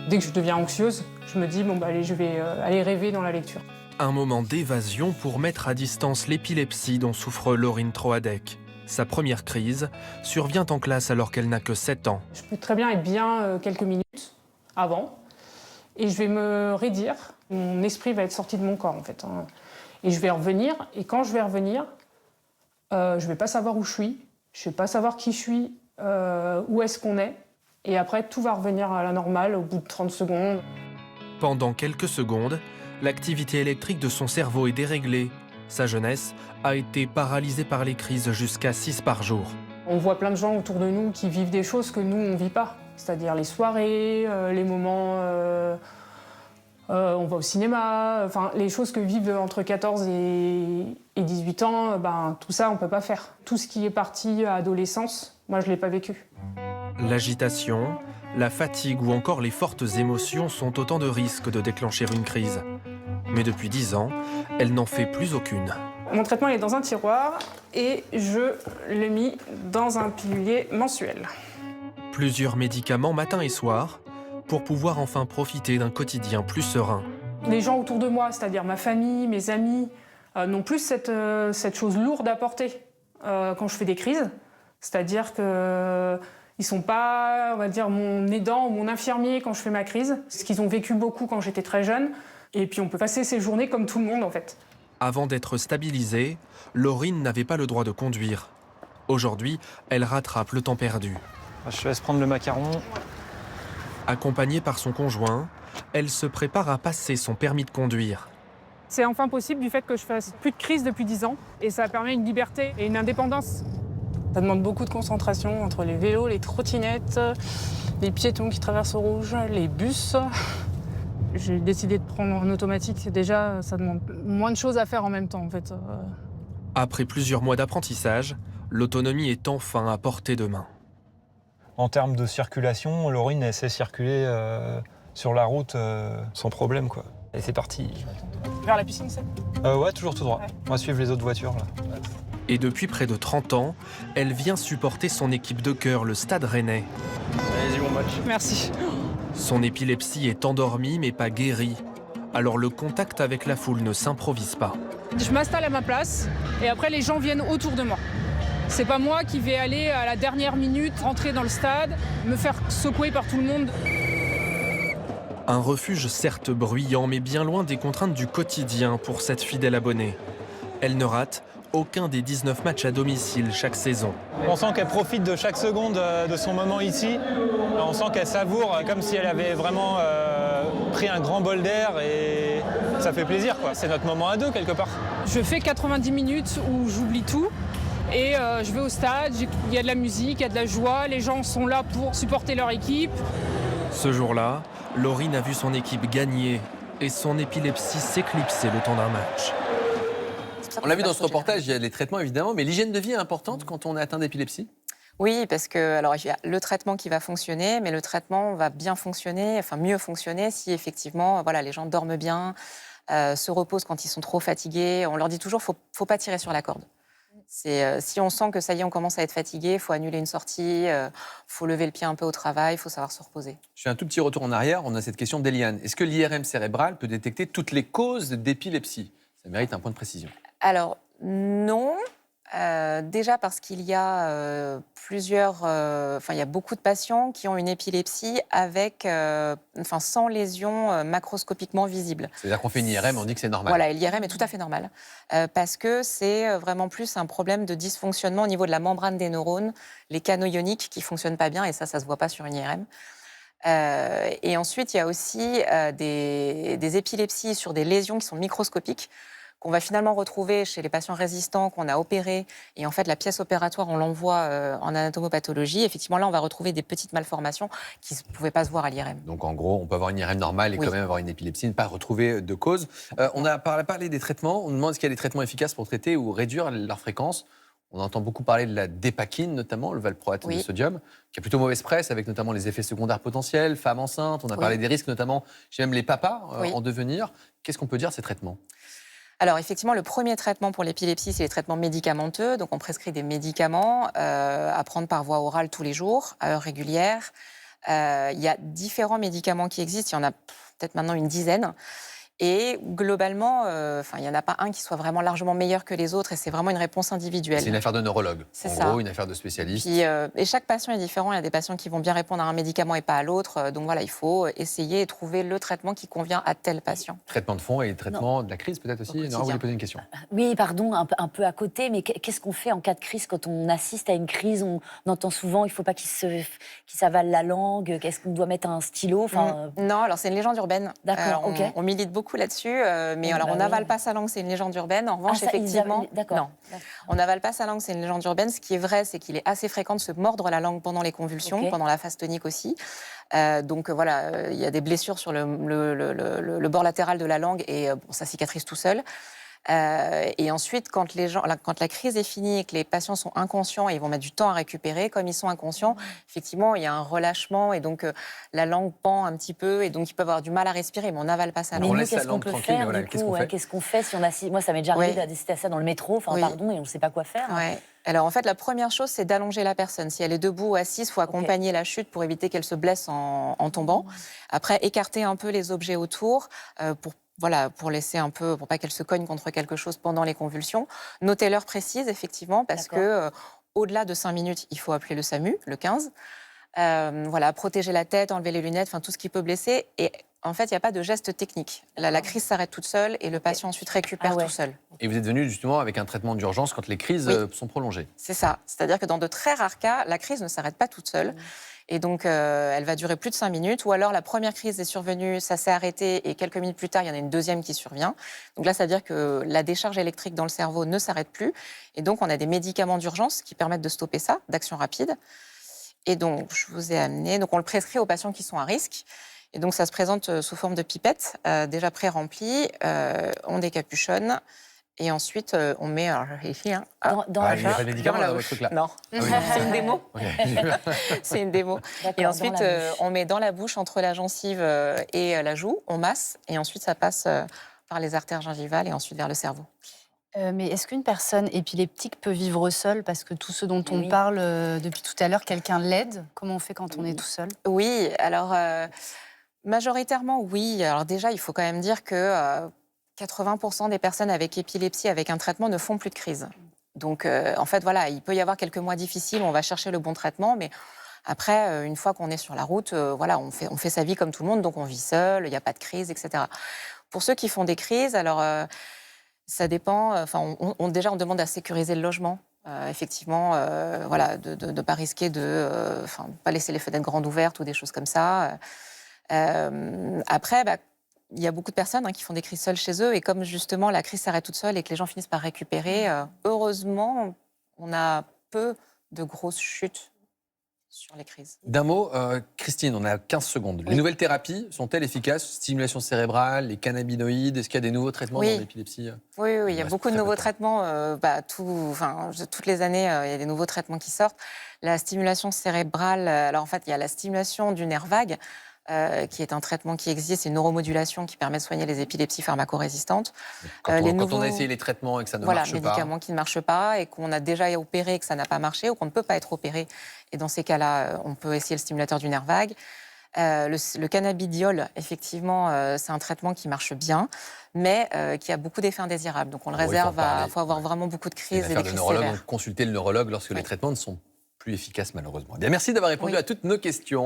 Dès que je deviens anxieuse, je me dis, bon, bah, allez, je vais aller rêver dans la lecture. Un moment d'évasion pour mettre à distance l'épilepsie dont souffre Laurine Troadec. Sa première crise survient en classe alors qu'elle n'a que 7 ans. Je peux très bien être bien quelques minutes avant, et je vais me raidir. Mon esprit va être sorti de mon corps, en fait. Et je vais revenir, et quand je vais revenir, je vais pas savoir où je suis, je vais pas savoir qui je suis, où est-ce qu'on est. Et après, tout va revenir à la normale au bout de 30 secondes. Pendant quelques secondes, l'activité électrique de son cerveau est déréglée. Sa jeunesse a été paralysée par les crises jusqu'à 6 par jour. On voit plein de gens autour de nous qui vivent des choses que nous, on ne vit pas. C'est-à-dire les soirées, les moments... on va au cinéma, enfin, les choses que vivent entre 14 et 18 ans, tout ça, on ne peut pas faire. Tout ce qui est parti à adolescence, moi, je ne l'ai pas vécu. L'agitation, la fatigue ou encore les fortes émotions sont autant de risques de déclencher une crise. Mais depuis 10 ans, elle n'en fait plus aucune. Mon traitement il est dans un tiroir et je l'ai mis dans un pilulier mensuel. Plusieurs médicaments matin et soir pour pouvoir enfin profiter d'un quotidien plus serein. Les gens autour de moi, c'est-à-dire ma famille, mes amis, n'ont plus cette chose lourde à porter quand je fais des crises. C'est-à-dire que ils sont pas, on va dire, mon aidant ou mon infirmier quand je fais ma crise, ce qu'ils ont vécu beaucoup quand j'étais très jeune. Et puis on peut passer ses journées comme tout le monde en fait. Avant d'être stabilisée, Laurine n'avait pas le droit de conduire. Aujourd'hui, elle rattrape le temps perdu. Je te laisse prendre le macaron. Accompagnée par son conjoint, elle se prépare à passer son permis de conduire. C'est enfin possible du fait que je fasse plus de crise depuis 10 ans. Et ça permet une liberté et une indépendance. Ça demande beaucoup de concentration entre les vélos, les trottinettes, les piétons qui traversent au rouge, les bus. J'ai décidé de prendre en automatique. Déjà, ça demande moins de choses à faire en même temps, en fait. Après plusieurs mois d'apprentissage, l'autonomie est enfin à portée de main. En termes de circulation, Laurine, elle sait circuler sur la route sans problème, quoi. Et c'est parti. Vers la piscine, c'est ? Ouais, toujours tout droit. Ouais. On va suivre les autres voitures, là. Et depuis près de 30 ans, elle vient supporter son équipe de cœur, le Stade Rennais. Allez-y, bon match. Merci. Son épilepsie est endormie mais pas guérie. Alors le contact avec la foule ne s'improvise pas. Je m'installe à ma place et après les gens viennent autour de moi. C'est pas moi qui vais aller à la dernière minute, rentrer dans le stade, me faire secouer par tout le monde. Un refuge certes bruyant mais bien loin des contraintes du quotidien pour cette fidèle abonnée. Elle ne rate aucun des 19 matchs à domicile chaque saison. On sent qu'elle profite de chaque seconde de son moment ici. On sent qu'elle savoure comme si elle avait vraiment pris un grand bol d'air et ça fait plaisir, quoi. C'est notre moment à deux, quelque part. Je fais 90 minutes où j'oublie tout et je vais au stade, il y a de la musique, il y a de la joie, les gens sont là pour supporter leur équipe. Ce jour-là, Laurine a vu son équipe gagner et son épilepsie s'éclipser le temps d'un match. On l'a vu dans ce reportage, il y a les traitements évidemment, mais l'hygiène de vie est importante quand on est atteint d'épilepsie ? Oui, parce que alors il y a le traitement qui va fonctionner, mais le traitement va bien fonctionner, enfin mieux fonctionner si effectivement, voilà, les gens dorment bien, se reposent quand ils sont trop fatigués. On leur dit toujours, faut pas tirer sur la corde. Si on sent que ça y est, on commence à être fatigué, faut annuler une sortie, faut lever le pied un peu au travail, faut savoir se reposer. Je fais un tout petit retour en arrière, on a cette question d'Eliane. Est-ce que l'IRM cérébral peut détecter toutes les causes d'épilepsie ? Ça mérite un point de précision. Alors non. Déjà parce qu'il y a plusieurs, il y a beaucoup de patients qui ont une épilepsie avec, sans lésions macroscopiquement visibles. C'est-à-dire qu'on fait une IRM, on dit que c'est normal. Voilà, et l'IRM est tout à fait normal parce que c'est vraiment plus un problème de dysfonctionnement au niveau de la membrane des neurones, les canaux ioniques qui fonctionnent pas bien et ça se voit pas sur une IRM. Et ensuite, il y a aussi des épilepsies sur des lésions qui sont microscopiques, qu'on va finalement retrouver chez les patients résistants qu'on a opérés. Et en fait, la pièce opératoire, on l'envoie en anatomopathologie. Effectivement, là, on va retrouver des petites malformations qui ne pouvaient pas se voir à l'IRM. Donc, en gros, on peut avoir une IRM normale et Oui. quand même avoir une épilepsie, ne pas retrouver de cause. On a parlé des traitements. On demande est-ce qu'il y a des traitements efficaces pour traiter ou réduire leur fréquence. On entend beaucoup parler de la dépakine, notamment, le valproate de sodium, qui a plutôt mauvaise presse, avec notamment les effets secondaires potentiels, femmes enceintes. On a parlé des risques, notamment chez même les papas en devenir. Qu'est-ce qu'on peut dire de ces traitements ? Alors effectivement, le premier traitement pour l'épilepsie, c'est les traitements médicamenteux. Donc on prescrit des médicaments à prendre par voie orale tous les jours, à heure régulière. Il y a différents médicaments qui existent, il y en a peut-être maintenant une dizaine. Et globalement, il n'y en a pas un qui soit vraiment largement meilleur que les autres et c'est vraiment une réponse individuelle. C'est une affaire de neurologue, C'est en ça. gros, une affaire de spécialiste. Puis, et chaque patient est différent. Il y a des patients qui vont bien répondre à un médicament et pas à l'autre. Donc voilà, il faut essayer et trouver le traitement qui convient à tel patient. Traitement de fond et traitement de la crise peut-être aussi. quotidien. Nora, vous voulez poser une question? Oui, pardon, un peu à côté, mais qu'est-ce qu'on fait en cas de crise quand on assiste à une crise? On entend souvent, il ne faut pas qu'il s'avale la langue. Qu'est-ce qu'on doit mettre un stylo? Non, alors c'est une légende urbaine. D'accord, ok. On milite beaucoup là-dessus, mais alors on oui. n'avale pas sa langue, c'est une légende urbaine. En revanche, effectivement, D'accord. non. On n'avale pas sa langue, c'est une légende urbaine. Ce qui est vrai, c'est qu'il est assez fréquent de se mordre la langue pendant les convulsions, Ok. pendant la phase tonique aussi. Donc voilà, il y a des blessures sur le bord latéral de la langue et ça cicatrise tout seul. Et ensuite, quand la crise est finie et que les patients sont inconscients et ils vont mettre du temps à récupérer, comme ils sont inconscients, effectivement, il y a un relâchement et donc la langue pend un petit peu et donc ils peuvent avoir du mal à respirer, mais on n'avale pas sa Mais langue. on nous, laisse la qu'est-ce qu'on langue peut tranquille, faire mais voilà, du qu'est-ce coup qu'on fait Qu'est-ce qu'on fait si on assiste? Moi, ça m'est déjà arrivé Oui. d'assister à ça dans le métro, Oui. pardon, et on ne sait pas quoi faire. Ouais. Alors en fait, la première chose, c'est d'allonger la personne. Si elle est debout ou assise, il faut accompagner la chute pour éviter qu'elle se blesse en tombant. Après, écarter un peu les objets autour pour laisser un peu, pour pas qu'elle se cogne contre quelque chose pendant les convulsions. Notez l'heure précise, effectivement, parce que au-delà de 5 minutes, il faut appeler le SAMU, le 15. Protéger la tête, enlever les lunettes, tout ce qui peut blesser. Et en fait, il n'y a pas de geste technique. La crise s'arrête toute seule et le patient ensuite récupère tout seul. Et vous êtes venu justement avec un traitement d'urgence quand les crises sont prolongées. C'est ça. C'est-à-dire que dans de très rares cas, la crise ne s'arrête pas toute seule. Et donc, elle va durer plus de 5 minutes. Ou alors, la première crise est survenue, ça s'est arrêté, et quelques minutes plus tard, il y en a une deuxième qui survient. Donc là, ça veut dire que la décharge électrique dans le cerveau ne s'arrête plus. Et donc, on a des médicaments d'urgence qui permettent de stopper ça, d'action rapide. Et donc, je vous ai amené... Donc, on le prescrit aux patients qui sont à risque. Et donc, ça se présente sous forme de pipette, déjà pré-remplie. On décapuchonne. Et ensuite, on met... Alors, ici, Dans Il n'y a pas de médicaments dans dans la votre truc là. Non, oui. c'est une démo. Ok. C'est une démo. D'accord, Et ensuite, dans la bouche. on met dans la bouche, entre la gencive et la joue, on masse, et ensuite ça passe par les artères gingivales et ensuite vers le cerveau. Mais est-ce qu'une personne épileptique peut vivre seule? Parce que tout ce dont on Oui. parle depuis tout à l'heure, quelqu'un l'aide? Comment on fait quand on est tout seul? Oui, alors majoritairement oui. Alors déjà, il faut quand même dire que 80% des personnes avec épilepsie, avec un traitement, ne font plus de crise. Donc en fait, voilà, il peut y avoir quelques mois difficiles, on va chercher le bon traitement, mais après, une fois qu'on est sur la route, on fait sa vie comme tout le monde, donc on vit seul, il n'y a pas de crise, etc. Pour ceux qui font des crises, alors ça dépend. Déjà, on demande à sécuriser le logement. Effectivement, de ne pas risquer de pas laisser les fenêtres grandes ouvertes ou des choses comme ça. Après, il y a beaucoup de personnes qui font des crises seules chez eux, et comme justement la crise s'arrête toute seule et que les gens finissent par récupérer, heureusement, on a peu de grosses chutes sur les crises. D'un mot, Christine, on a 15 secondes. Les nouvelles thérapies sont-elles efficaces? Stimulation cérébrale, les cannabinoïdes, est-ce qu'il y a des nouveaux traitements dans l'épilepsie? Oui, il y a reste beaucoup de très peu nouveaux de temps. traitements. Toutes les années, il y a des nouveaux traitements qui sortent. La stimulation cérébrale, alors en fait, il y a la stimulation du nerf vague, qui est un traitement qui existe, c'est une neuromodulation qui permet de soigner les épilepsies pharmacorésistantes. Quand on a essayé les traitements et que ça ne marche pas. Médicaments qui ne marchent pas et qu'on a déjà opéré et que ça n'a pas marché ou qu'on ne peut pas être opéré. Et dans ces cas-là, on peut essayer le stimulateur du nerf vague. Le cannabidiol, effectivement, c'est un traitement qui marche bien, mais qui a beaucoup d'effets indésirables. Donc on le réserve il faut avoir vraiment beaucoup de crises et des crises sévères. Donc consultez le neurologue lorsque les traitements ne sont plus efficaces, malheureusement. Bien, merci d'avoir répondu à toutes nos questions.